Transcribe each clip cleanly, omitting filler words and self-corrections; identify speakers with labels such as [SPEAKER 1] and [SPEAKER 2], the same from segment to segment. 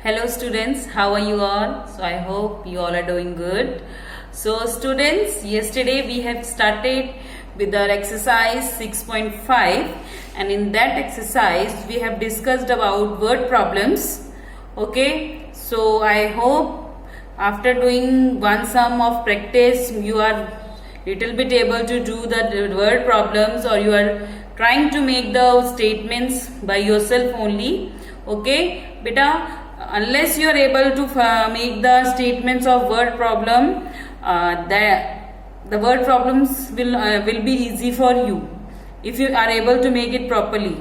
[SPEAKER 1] Hello students, how are you all? So I hope you all are doing good. So students, yesterday we have started with our exercise 6.5 and in that exercise we have discussed about word problems. Okay, so I hope after doing one sum of practice you are little bit able to do the word problems, or you are trying to make the statements by yourself only. Okay beta, unless you are able to make the statements of word problem, the word problems will be easy for you if you are able to make it properly.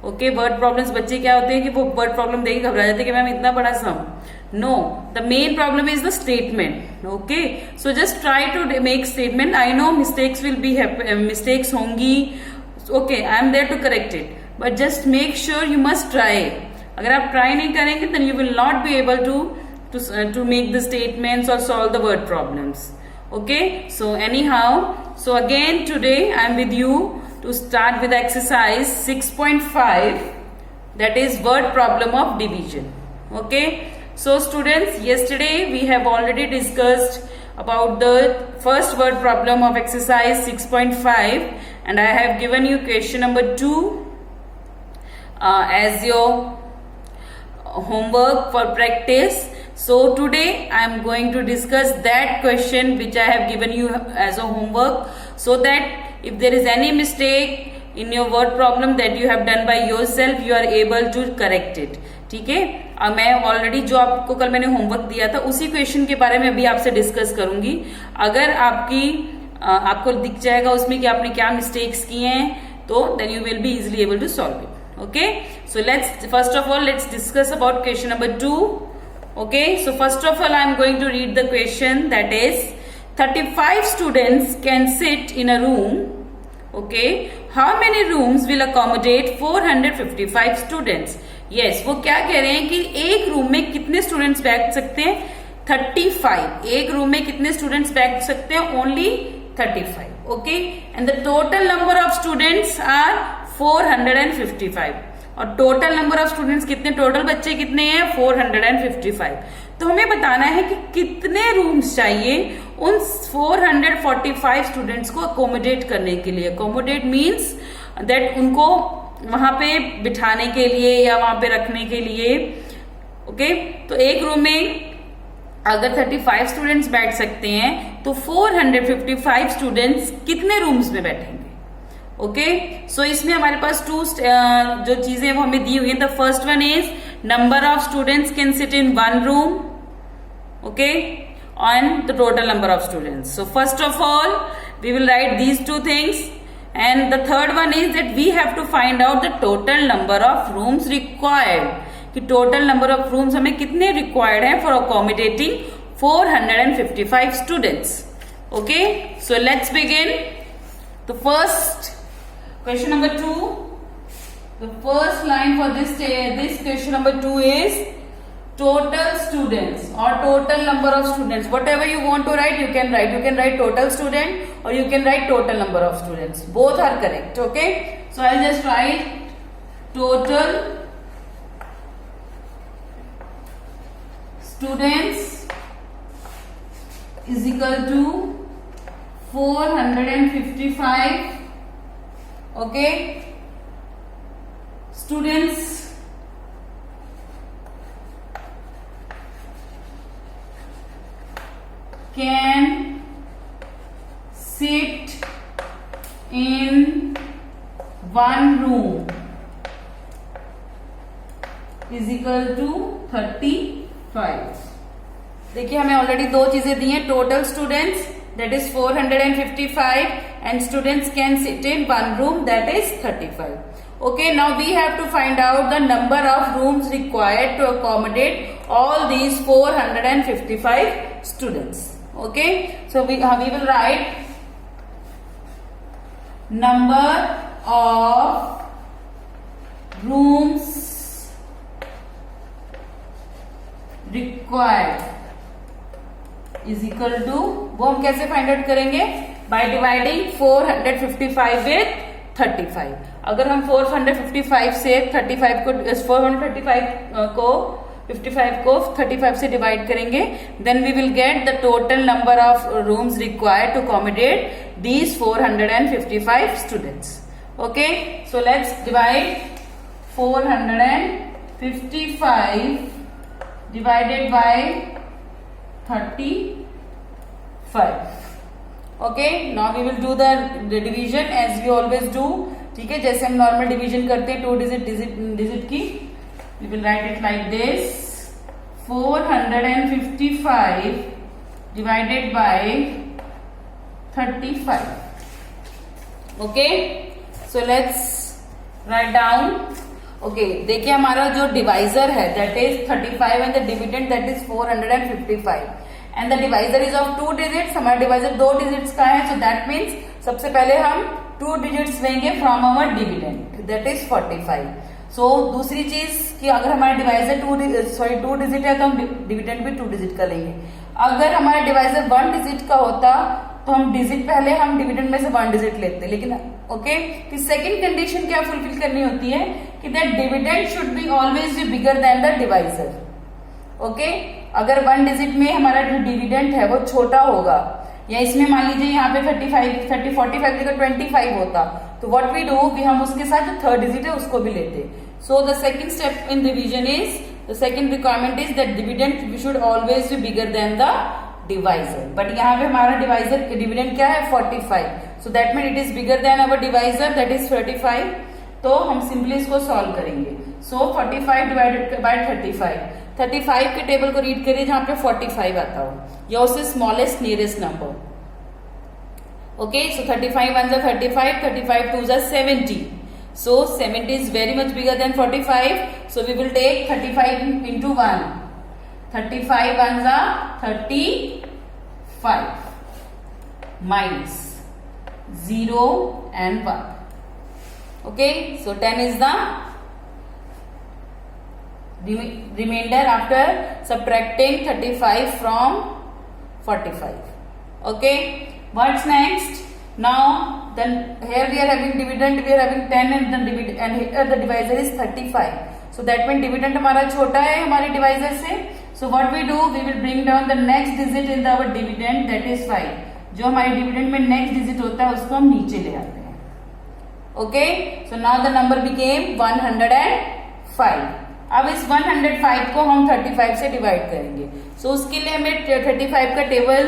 [SPEAKER 1] Okay word problems बच्चे क्या होते हैं कि वो word problem देख घबरा जाते हैं कि मैम इतना बड़ा sum. No, the main problem is the statement. Okay, so just try to make statement. I know mistakes will be mistakes होंगी. Okay, I am there to correct it, but just make sure you must try. अगर आप try नहीं करेंगे then you will not be able to make the statements और solve the word problems. Okay, so anyhow, so again today I am with you to start with exercise 6.5, that is word problem of division. Okay, so students, yesterday we have already discussed about the first word problem of exercise 6.5 and I have given you question number 2 as your homework for practice. So today I am going to discuss that question which I have given you as a homework, so that if there is any mistake in your word problem that you have done by yourself, you are able to correct it. ठीक है, और मैं already जो आपको कल मैंने homework दिया था उसी क्वेश्चन के बारे में अभी आपसे डिस्कस करूंगी. अगर आपको दिख जाएगा उसमें कि आपने क्या मिस्टेक्स किए हैं तो then you will be easily able to solve it. Okay, so first of all let's discuss about question number 2. Okay, so first of all I am going to read the question, that is 35 students can sit in a room. Okay, how many rooms will accommodate 455 students? Yes, वो क्या कह रहे हैं कि एक room में कितने students बैठ सकते हैं? 35. एक रूम में कितने स्टूडेंट्स बैठ सकते हैं? Only 35. Okay, and the total number of students are 455. और टोटल नंबर ऑफ स्टूडेंट्स कितने, टोटल बच्चे कितने हैं? 455. तो हमें बताना है कि कितने रूम्स चाहिए उन 445 स्टूडेंट्स को अकोमोडेट करने के लिए. अकोमोडेट मीन्स दैट उनको वहां पे बिठाने के लिए या वहां पे रखने के लिए. ओके, तो एक रूम में अगर 35 स्टूडेंट्स बैठ सकते हैं तो 455 स्टूडेंट्स कितने रूम्स में बैठेंगे? ओके, सो इसमें हमारे पास जो चीजें वो हमें दी हुई है. The first one is number of students can sit in one room. Okay, on the total number of students. So first of all we will write these two things and the third one is that we have to find out the total number of rooms required. कि total number of rooms हमें कितने required है for accommodating 455 students. Okay, so let's begin. The first question number 2, the first line for this question number 2 is total students or total number of students. Whatever you want to write, you can write. You can write total student or you can write total number of students. Both are correct. Okay, so I'll just write total students is equal to 455. Okay, students can sit in one room is equal to 35. देखिए हमें already दो चीजें दी हैं. Total students that is 455 and students can sit in one room, that is 35. Okay, now we have to find out the number of rooms required to accommodate all these 455 students. Okay, so we will write number of rooms required is equal to, वो हम कैसे find out करेंगे? By dividing 455 with 35. अगर हम 455 से 35 को 435 को 55 को 35 से डिवाइड करेंगे, then we will get the total number of rooms required to accommodate these 455 students. Okay, so let's divide 455 divided by 35. Okay, now we will do the division as we always do. ठीक है, जैसे हम normal division करते हैं 2 digit की. We will write it like this: 455 divided by 35. Okay, so let's write down. Okay, देखिए हमारा जो डिवाइजर है that is 35 and the dividend that is 455 and the divisor is of 2 digits. हमारा divisor 2 digits का है, so that means सबसे पहले हम 2 डिजिट्स लेंगे from our dividend that is 45. सो दूसरी चीज कि अगर हमारा डिवाइजर 2 डिजिट है तो हम डिविडेंड भी 2 डिजिट का लेंगे. अगर हमारा डिवाइजर 1 डिजिट का होता तो हम डिजिट पहले हम डिविडेंड में से 1 डिजिट लेते. लेकिन ओके, कि सेकंड कंडीशन क्या फुलफिल करनी होती है कि that dividend should be always be bigger than the divisor. Okay, अगर 1 डिजिट में हमारा जो डिविडेंड है वो छोटा होगा, या इसमें मान लीजिए यहाँ पे 45 जगह 25 होता, तो व्हाट वी डू, हम उसके साथ जो थर्ड डिजिट है उसको भी लेते. So the second step in division is, the second requirement is that dividend should always be bigger than the divisor. But यहाँ पे हमारा डिवाइजर डिविडेंड क्या है 45, so that mean it is bigger than our divisor that is 35. तो हम simply इसको solve करेंगे. सो 45 divided by 35 के टेबल को रीड करिए जहां पे 45 आता हो, या उससे स्मॉलेस्ट नियरेस्ट नंबर. ओके, सो 35 1 जा 35, 35 2 जा 70. So 70 is very much bigger than 45. So we will take 35 into 1. 35 ones are 35 minus 0 and 1. Okay, so 10 is the remainder after subtracting 35 from 45. Okay, what's next? Now then here we are having dividend, we are having 10 and the dividend, and here the divisor is 35. So that means dividend हमारा छोटा है हमारे divisor से. So what we do, we will bring down the next digit in our dividend that is 5. जो हमारे dividend में next digit होता है उसको हम नीचे ले आते हैं. Okay, so now the number became 105. अब इस 105 को हम 35 से डिवाइड करेंगे. So उसके लिए हमें 35 का टेबल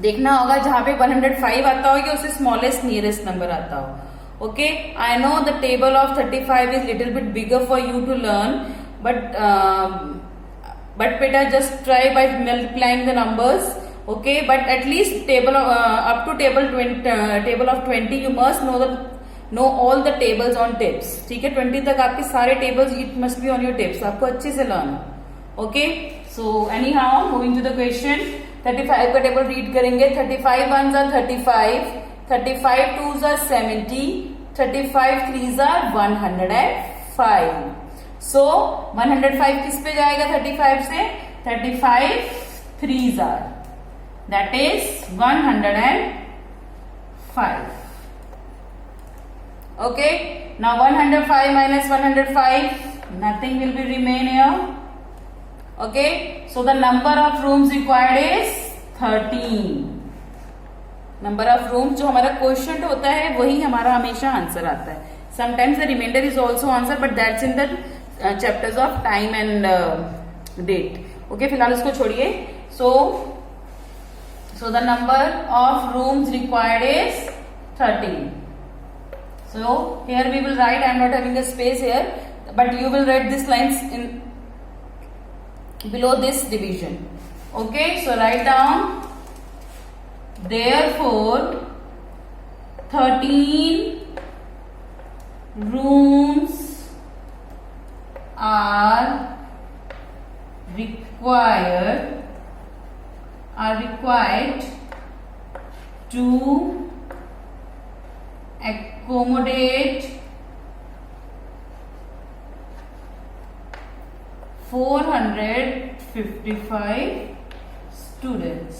[SPEAKER 1] देखना होगा जहां पे 105 आता हो या उससे स्मॉलेस्ट नियरेस्ट नंबर आता हो. Okay, I know the table of 35 is little bit bigger for you to learn, but बेटा just try by multiplying the numbers. Okay, but at least table up to table of 20 you must know all the tables on tips. ठीक है, 20 तक आपके सारे tables it must be on your tips, आपको अच्छे से learn. Okay, so anyhow moving to the question. 35 का table read करेंगे. 35 1 are 35, 35 2 are 70, 35 3 are 105. So 105 किस पे जाएगा 35 से? 35 3 are, that is 105. Okay, now 105 minus 105, nothing will be remain here. Okay, so the number of rooms required is 13. Number of rooms जो हमारा question होता है वही हमारा हमेशा आंसर आता है. Sometimes the reminder is also answer, but that's in the chapters of time and date. Okay, फिलहाल इसको छोड़िए. So the number of rooms required is 13. So here we will write, I am not having a space here, but you will write these lines in below this division. Okay, so write down, therefore 13 rooms are required to accommodate 455 students.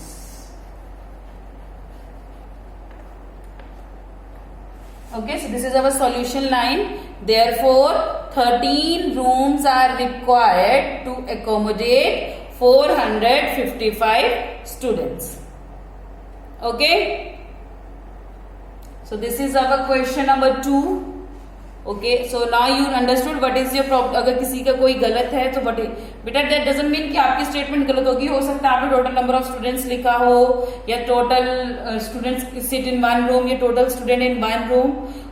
[SPEAKER 1] Okay, so this is our solution line. Therefore 13 rooms are required to accommodate 455 students. Okay, so this is our question number 2. Okay, so now you understood what is your problem. अगर किसी का कोई गलत है तो बेटा that doesn't mean कि आपकी स्टेटमेंट गलत होगी. हो सकता है आपने टोटल नंबर ऑफ स्टूडेंट्स लिखा हो, या total students sit in one room, या total student in one room,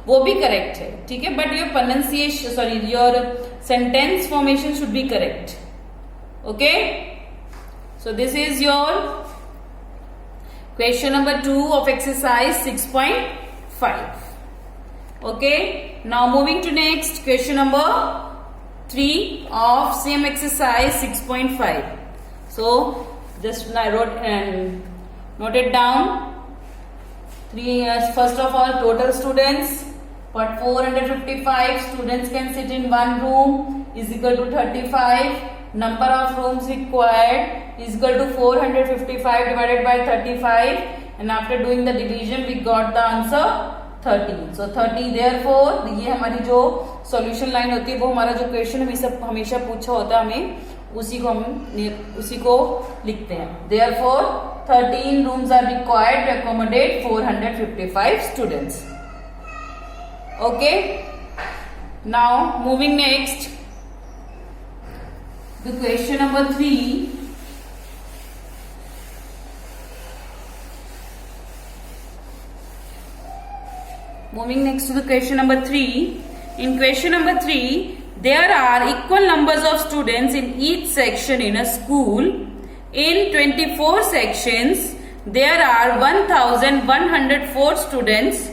[SPEAKER 1] वो भी करेक्ट है. ठीक है, but your pronunciation, sorry, your sentence formation should be correct. Okay, so this is your question number 2 of exercise 6.5. Okay, now moving to next question number 3 of same exercise 6.5. So just I wrote and note it down. 3 first of all, total students, but 455 students can sit in one room is equal to 35. Number of rooms required is equal to 455 divided by 35, and after doing the division we got the answer 13. So 30, therefore ये हमारी जो solution line होती है, वो हमारा जो question हमेशा पूछा होता है, हमें उसी को लिखते हैं. Therefore 13 rooms are required to accommodate 455 students. Okay, now moving next. The question number 3. Moving next to the question number 3. In question number 3, there are equal numbers of students in each section in a school. In 24 sections, there are 1104 students.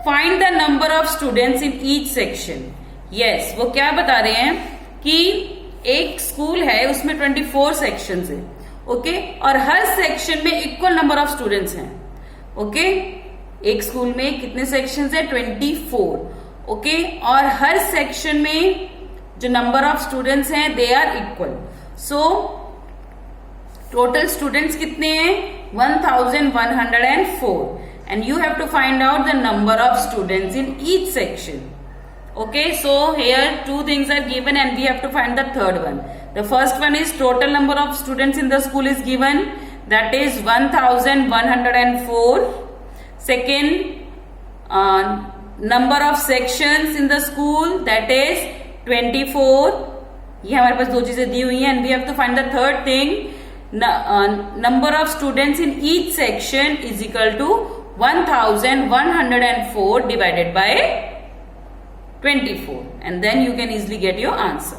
[SPEAKER 1] Find the number of students in each section. Yes, वो क्या बता रहे हैं कि एक school है, उसमें 24 sections है. ओके, और हर सेक्शन में इक्वल नंबर ऑफ स्टूडेंट्स हैं. ओके, एक स्कूल में कितने सेक्शंस है? 24. ओके, और हर सेक्शन में जो नंबर ऑफ स्टूडेंट्स हैं they are equal. So total students कितने हैं? 1104, and you have to find out the number of students in each section. Okay, so here 2 things are given and we have to find the third one. The first one is total number of students in the school is given, that is 1104. Second, number of sections in the school, that is 24. ये हमारे पास 2 चीजें दी हुई हैं, and we have to find the third thing. Number of students in each section is equal to 1104 divided by 24, and then you can easily get your answer.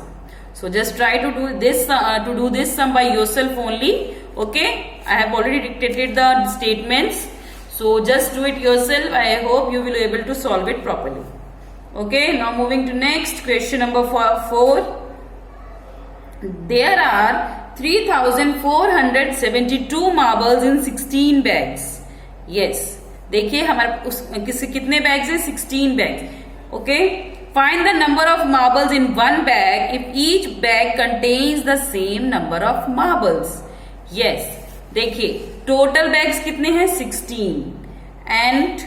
[SPEAKER 1] So just try to do this sum by yourself only. Okay, I have already dictated the statements, so just do it yourself. I hope you will be able to solve it properly. Okay, now moving to next question number 4. There are 3472 marbles in 16 bags. Yes, देखिए हमारे कितने bags हैं? 16 bags. Okay, find the number of marbles in one bag if each bag contains the same number of marbles. Yes, देखिए total bags कितने हैं? 16, and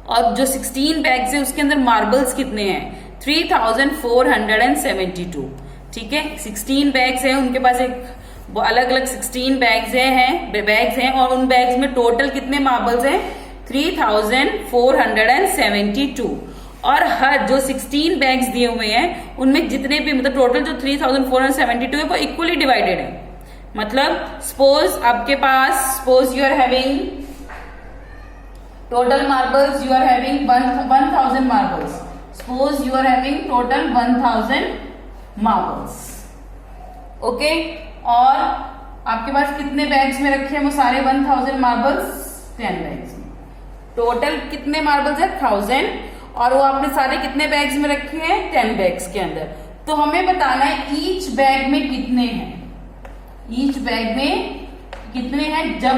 [SPEAKER 1] और जो 16 bags है उसके अंदर मार्बल्स कितने हैं? 3472. ठीक है, 16 बैग्स हैं, उनके पास एक अलग अलग 16 बैग्स हैं, और उन बैग्स में टोटल कितने मार्बल्स हैं? 3472. और हर जो 16 बैग्स दिए हुए हैं उनमें जितने भी, मतलब टोटल जो 3472 है वो इक्वली डिवाइडेड है. मतलब सपोज आपके पास, suppose you are having total marbles, you are having 1000 marbles. Suppose you are having total 1000 marbles. Okay, और आपके पास कितने बैग्स में रखे हैं वो सारे 1000 मार्बल्स? 10 बैग्स में. टोटल कितने मार्बल्स है? 1000, और वो आपने सारे कितने बैग्स में रखे हैं? 10 बैग्स के अंदर. तो हमें बताना है ईच बैग में कितने हैं, ईच बैग में कितने हैं. जब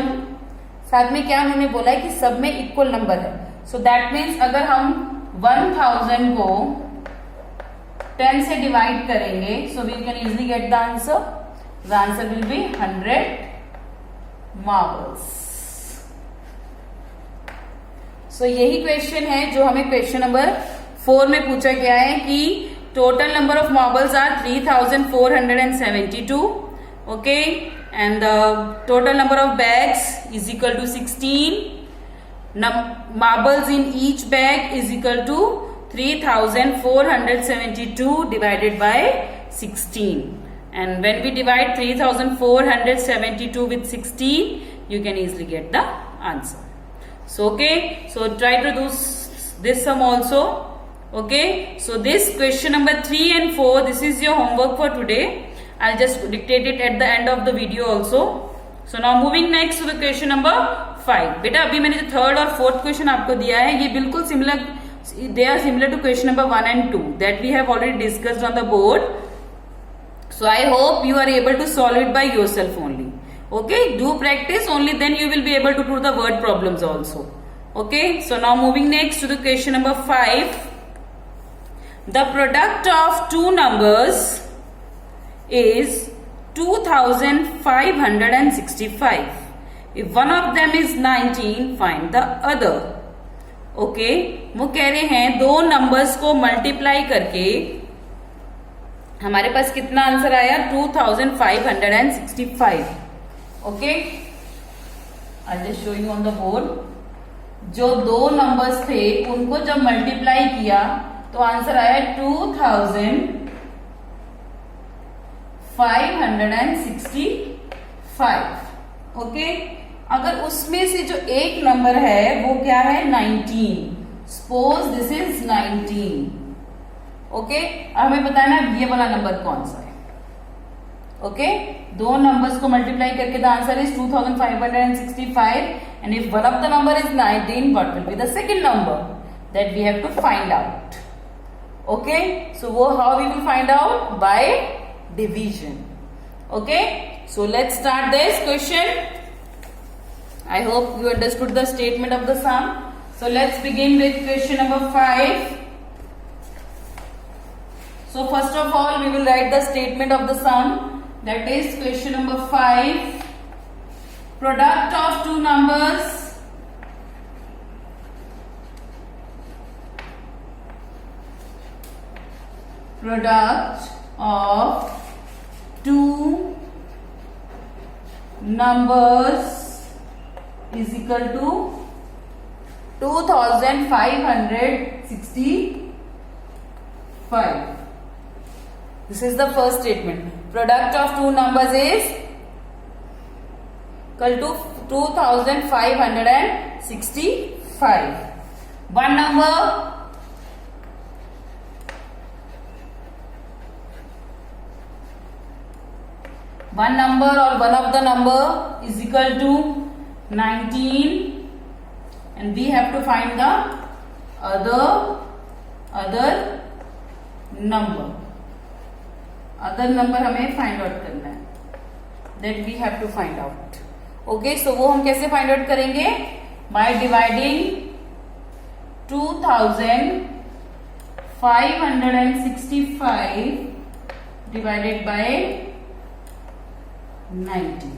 [SPEAKER 1] साथ में क्या उन्होंने बोला है कि सब में इक्वल नंबर है. सो दैट मीन्स अगर हम 1000 को 10 से डिवाइड करेंगे, so we can easily get the answer. The answer will be 100 marbles. So यही क्वेश्चन है जो हमें क्वेश्चन नंबर 4 में पूछा गया है कि total number of marbles are 3472. Okay, and the total number of bags is equal to 16. Marbles in each bag is equal to 3472 divided by 16. And when we divide 3472 with 16, you can easily get the answer. So okay, so try to do this sum also. Okay, so this question number 3 and 4, this is your homework for today. I'll just dictate it at the end of the video also. So now moving next to the question number 5. बेटा अभी मैंने जो third और fourth question आपको दिया है ये बिल्कुल similar, they are similar to question number 1 and 2 that we have already discussed on the board. So I hope you are able to solve it by yourself only. Okay, do practice, only then you will be able to do the word problems also. Okay, so now moving next to the question number 5. The product of two numbers is 2565. If one of them is 19, find the other. Okay, वो कह रहे हैं दो numbers को multiply करके हमारे पास कितना answer आया 2565. Okay, I just show you on the board. जो दो नंबर्स थे उनको जब मल्टीप्लाई किया तो आंसर आया 2565. ओके, अगर उसमें से जो एक नंबर है वो क्या है 19. Suppose this is 19. ओके, अब हमें बताना ये वाला नंबर कौन सा है. ओके, दो नंबर्स को मल्टीप्लाई करके the answer is 2565 and if one of the number is 19, what will be the second number that we have to find out. Okay, so वो how we will find out by division. Okay, so let's start this question. I hope you understood the statement of the sum. So let's begin with question number 5. So first of all we will write the statement of the sum, that is question number 5. Product of two numbers is equal to 2565. This is the first statement. Product of two numbers is equal to 2565. One number or one of the number is equal to 19 and we have to find the other number. Other number हमें find out करना है, that we have to find out. Okay, so वो हम कैसे find out करेंगे? By dividing 2565 divided by 19.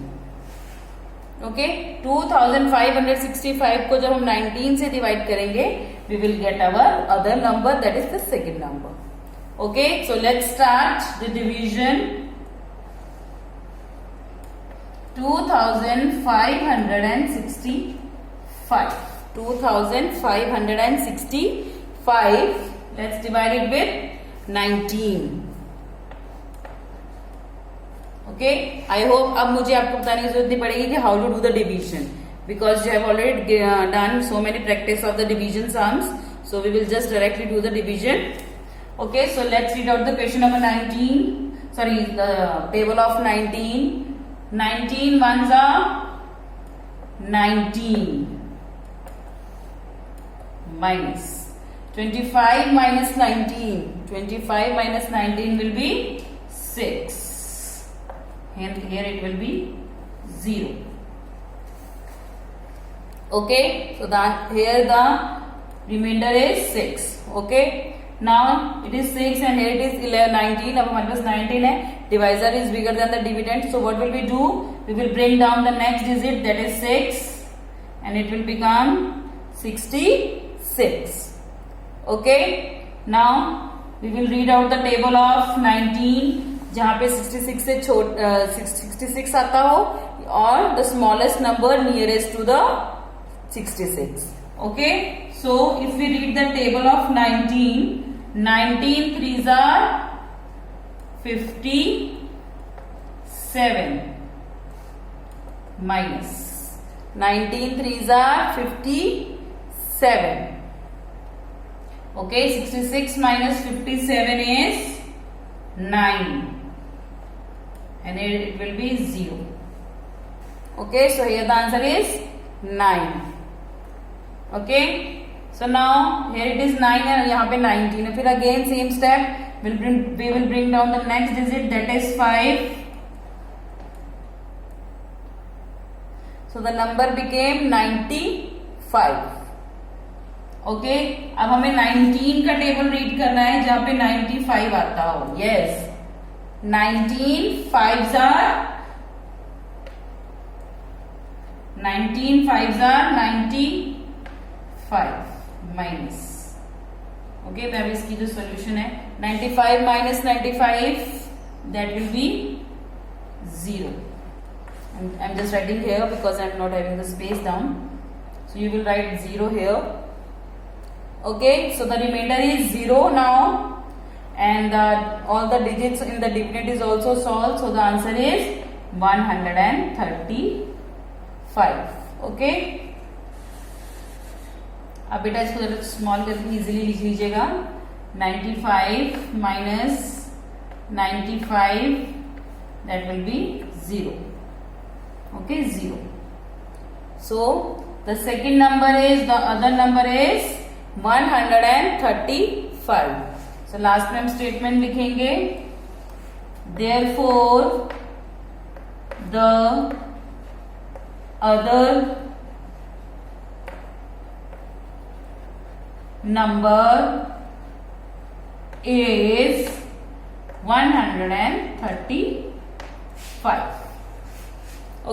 [SPEAKER 1] Okay, 2565 को जब हम 19 से डिवाइड करेंगे we will get our other number, that is the second number. Okay, so let's start the division. 2565. 2565. Let's divide it with 19. Okay, I hope अब मुझे आपको बताने की जरूरत नहीं पड़ेगी कि how to do the division, because you have already done so many practice of the division sums. So we will just directly do the division. Okay, so let's read out the question number 19. Sorry, the table of 19. 19 ones are 19 minus 25 minus 19. 25 minus 19 will be 6. And here it will be 0. Okay, so here the remainder is 6. Okay. Now it is 6 and here it is 19. अब हमारे पास 19 है. Divisor is bigger than the dividend. So what will we do? We will bring down the next digit, that is 6, and it will become 66. Okay. Now we will read out the table of 19 जहां पे 66 से 66 आता हो और the smallest number nearest to the 66. Okay, so if we read the table of 19 threes are 57 minus 19 threes are 57. Okay, 66 minus 57 is 9 and it will be 0. Okay, so here the answer is 9. Okay, so now here it is 9 and यहाँ पे 19 है. फिर again same step we will bring down the next digit, that is 5. So the number became 95. Okay, अब हमें 19 का table read करना है जहां पे 95 आता हो. Yes, 19 5s are 95 minus. Okay, तो अब इसकी जो सोल्यूशन है 95 minus 95, that will be 0. I'm just writing here because I'm not having the space down. So you will write 0 here. Okay, so the remainder is 0 now, and all the digits in the dividend is also solved. So the answer is 135. Okay. अब बेटा इसको जरा small करके easily लिख लीजिएगा. 95 minus 95, that will be 0. Okay, 0. So the second number is, the other number is 135. So last में हम statement लिखेंगे, therefore the other number is 135.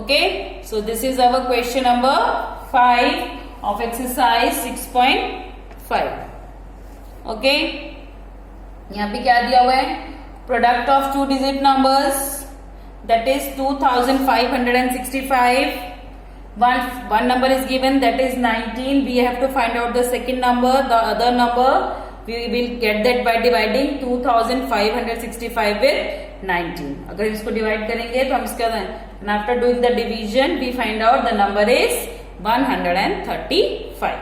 [SPEAKER 1] Okay, so this is our question number 5 of exercise 6.5. Okay, यहाँ पे क्या दिया हुआ है, product of 2 digit numbers, that is 2565. One number is given, that is 19. We have to find out the second number. The other number we will get that by dividing 2565 with 19. अगर इसको divide करेंगे तो हम इसका, and after doing the division we find out the number is 135.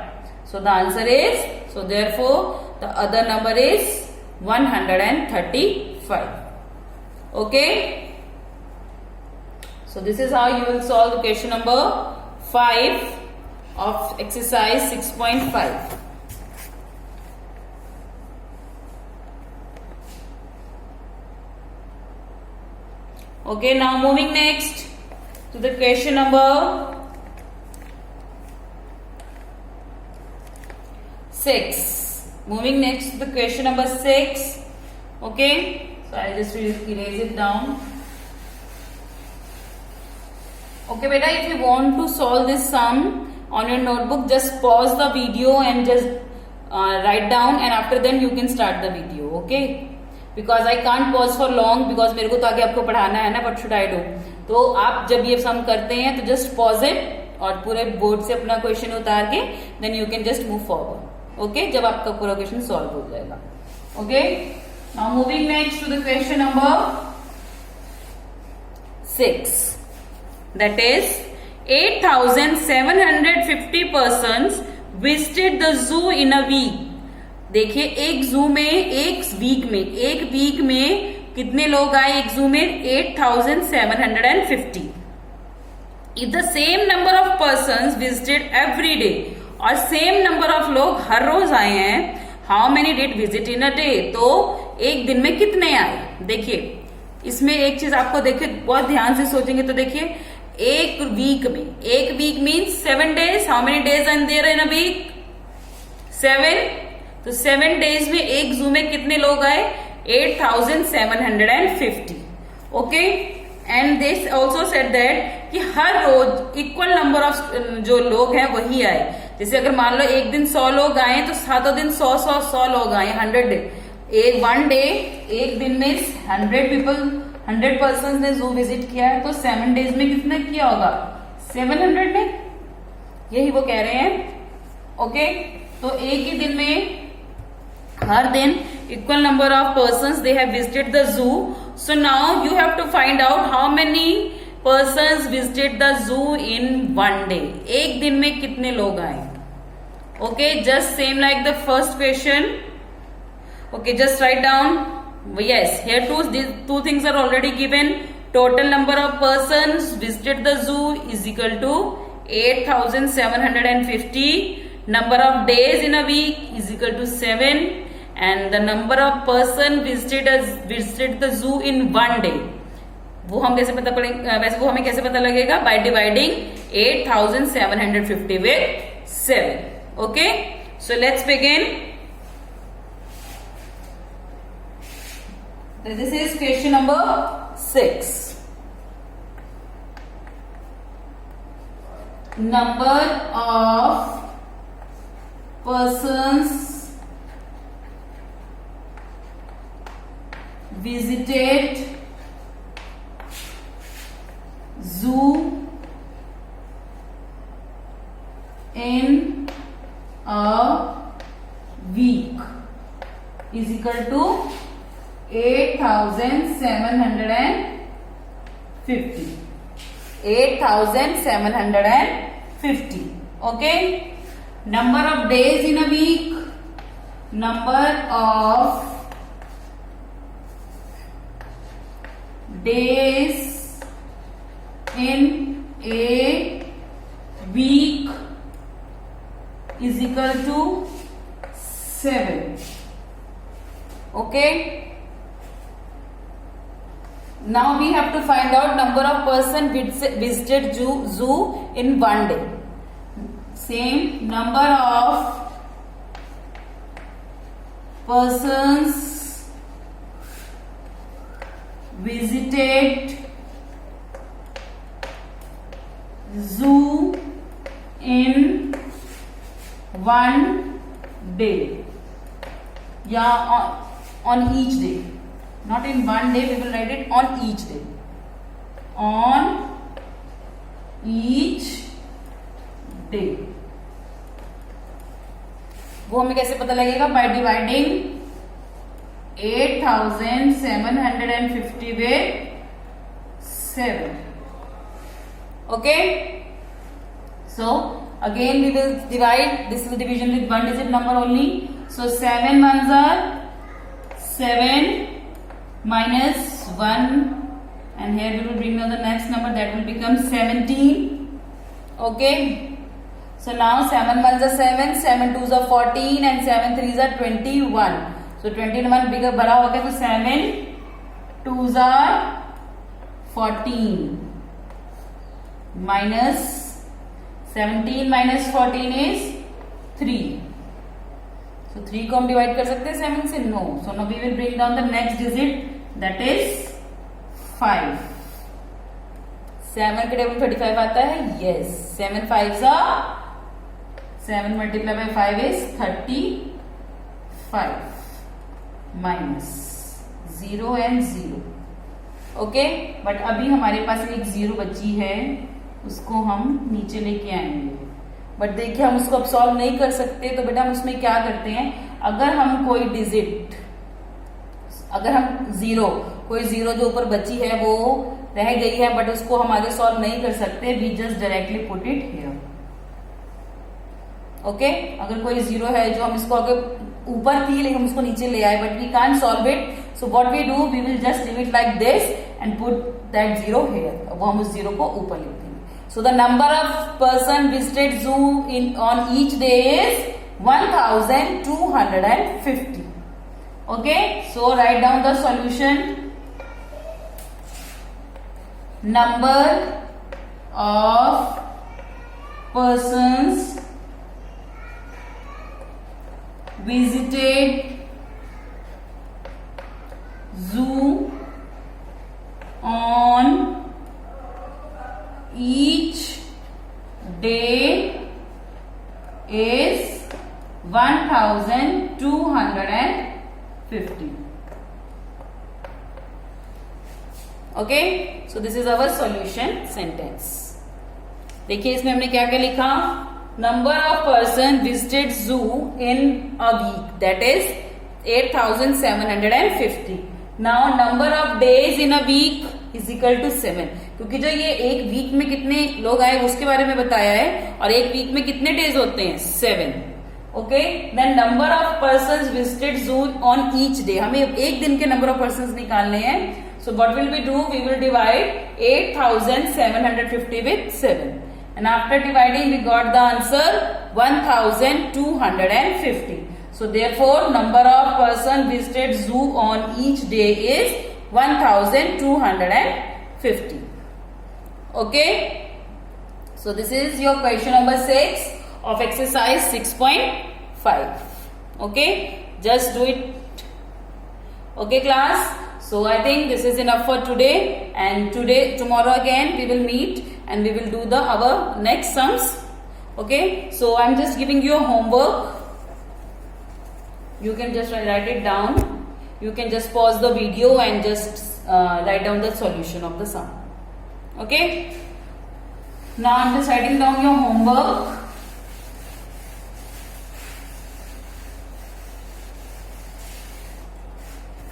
[SPEAKER 1] So the answer is, so therefore the other number is 135. Okay, so this is how you will solve the question number 5 of exercise 6.5. Okay, now moving next to the question number 6. Moving next to the question number 6. Okay, so I'll just erase it down. Okay, beta, if you want to solve this sum on your notebook, just pause the video and just write down, and after then you can start the video. Okay, because I can't pause for long because मेरे को तो आगे आपको पढ़ाना है ना. What should I do? तो आप जब ये सम करते हैं तो just pause it और पूरे बोर्ड से अपना क्वेश्चन उतार के then you can just move forward. Okay, जब आपका पूरा क्वेश्चन सॉल्व हो जाएगा. Okay, now moving next to the question number 6. That is 8,750 persons visited the zoo in a week. देखिए एक जू में एक वीक में कितने लोग आए एक जू में, 8,750. If the same number of persons visited every day, और सेम नंबर ऑफ लोग हर रोज आए हैं, how many did visit in a day, तो एक दिन में कितने आए. देखिए इसमें एक चीज आपको देखिए बहुत ध्यान से सोचेंगे तो देखिए एक week means 7 days. How many days are there in a week, 7. तो 7 days में एक जू में कितने लोग आए, 8,750. Okay, and this also said that कि हर रोज इक्वल नंबर ऑफ जो लोग हैं वही आए. जैसे अगर मान लो एक दिन 100 लोग आए तो सातों दिन 100 लोग आए, 100 एक वन डे, एक दिन में 100 पर्सन ने जू विजिट किया है, तो 7 डेज में कितना किया होगा? 700 ने, यही वो कह रहे हैं। ओके, तो एक ही दिन में हर दिन equal number of persons they have visited the zoo. So now you have to find out how many persons visited the zoo in one day. एक दिन में कितने लोग आए? Okay, just same like the first question. Okay, just write down. Yes, here two things are already given. Total number of persons visited the zoo is equal to 8,750. Number of days in a week is equal to 7. And the number of person visited the zoo in one day. वो हम कैसे पता पड़ेगा? वैसे वो हमें कैसे पता लगेगा? By dividing 8,750 with 7. Okay, so let's begin. This is question number 6. Number of persons visited zoo in a week is equal to 8,750. 8,750. Okay. Number of days in a week. Number of days in a week is equal to 7. Okay. Now we have to find out number of person visited zoo in one day. Same number of persons visited zoo in one day, yeah, on each day, not in one day, we will write it on each day, on each day. वो हमें कैसे पता लगेगा? By dividing 8,750 with 7. Okay, so again we will divide. This is the division with one digit number only. So 7 ones are 7 minus 1, and here we will bring down the next number, that will become 17. Okay, so now 7 ones are 7, 7 twos are 14, and 7 threes are 21. So 21 bigger बड़ा हो गया, तो 7 twos are 14 minus 17 minus 14 is 3. So 3 को हम divide कर सकते हैं 7 से? No. So now we will bring down the next digit, that is 5. 7 के टेबल 35 आता है? Yes. 7 5s are 7 multiplied by 5 is 35 minus 0 and 0. Okay, but अभी हमारे पास एक 0 बची है, उसको हम नीचे लेके आएंगे। बट देखिए हम उसको अब सॉल्व नहीं कर सकते, तो बेटा हम उसमें क्या करते हैं, अगर हम कोई डिजिट, अगर हम कोई जीरो जो ऊपर बची है वो रह गई है, बट उसको हम आगे सॉल्व नहीं कर सकते, we just directly put it here. Okay, अगर कोई 0 है जो हम इसको आगे ऊपर थी लेकिन हम उसको नीचे ले आए, but we can't solve it, so what we do, we will just leave it like this and put that 0 here. वो हम उस 0 को ऊपर लिख देंगे। So the number of person visited zoo in on each day is 1250. Okay, so write down the solution. Number of persons visited zoo on each day 1250. Okay, so this is our solution sentence. देखिए इसमें हमने क्या क्या लिखा, number of person visited zoo in a week that is 8750. Now number of days in a week is equal to 7, क्योंकि जो ये एक वीक में कितने लोग आए उसके बारे में बताया है, और एक वीक में कितने डेज होते हैं, 7. Okay, then number of person visited zoo on each day, हमें एक दिन के नंबर ऑफ पर्सन निकालने हैं. So what will we do? We will divide 8750 with 7. And after dividing, we got the answer 1250. So therefore, number of person visited zoo on each day is 1250. Okay? So this is your question number 6 of exercise 6.5. Okay? Just do it. Okay, class? So I think this is enough for today, and tomorrow again we will meet and we will do our next sums. Okay, so I'm just giving you a homework. You can just write it down. You can just pause the video and just write down the solution of the sum. Okay, now I'm just writing down your homework.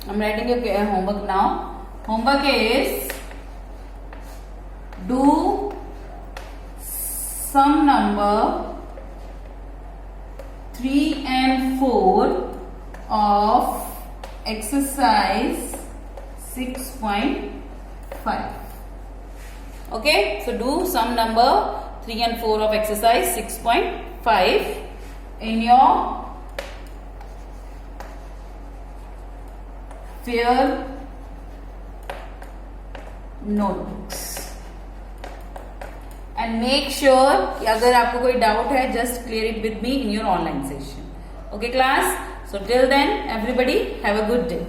[SPEAKER 1] I'm writing your homework now. Homework is do sum number 3 and 4 of exercise 6.5. Okay, so do sum number 3 and 4 of exercise 6.5 in your fair notebooks, and make sure कि अगर आपको कोई doubt है just clear it with me in your online session. Okay class, so till then everybody have a good day.